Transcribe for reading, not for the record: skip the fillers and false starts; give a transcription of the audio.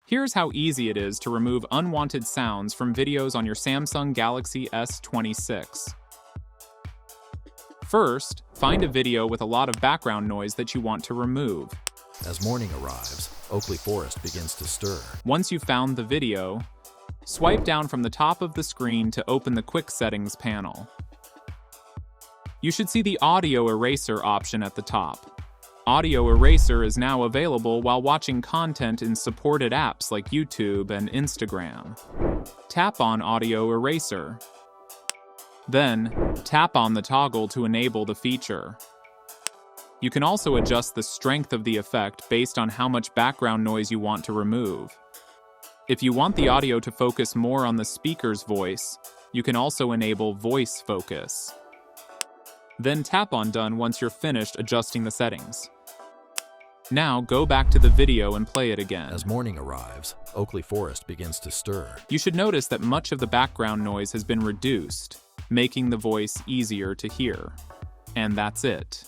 Here's how easy it is to remove unwanted sounds from videos on your Samsung Galaxy S26. First, find a video with a lot of background noise that you want to remove. As morning arrives, Oakley Forest begins to stir. Once you've found the video, swipe down from the top of the screen to open the Quick Settings panel. You should see the Audio Eraser option at the top. Audio Eraser is now available while watching content in supported apps like YouTube and Instagram. Tap on Audio Eraser. Then, tap on the toggle to enable the feature. You can also adjust the strength of the effect based on how much background noise you want to remove. If you want the audio to focus more on the speaker's voice, you can also enable Voice Focus. Then tap on Done once you're finished adjusting the settings. Now go back to the video and play it again. As morning arrives, Oakley Forest begins to stir. You should notice that much of the background noise has been reduced, making the voice easier to hear. And that's it.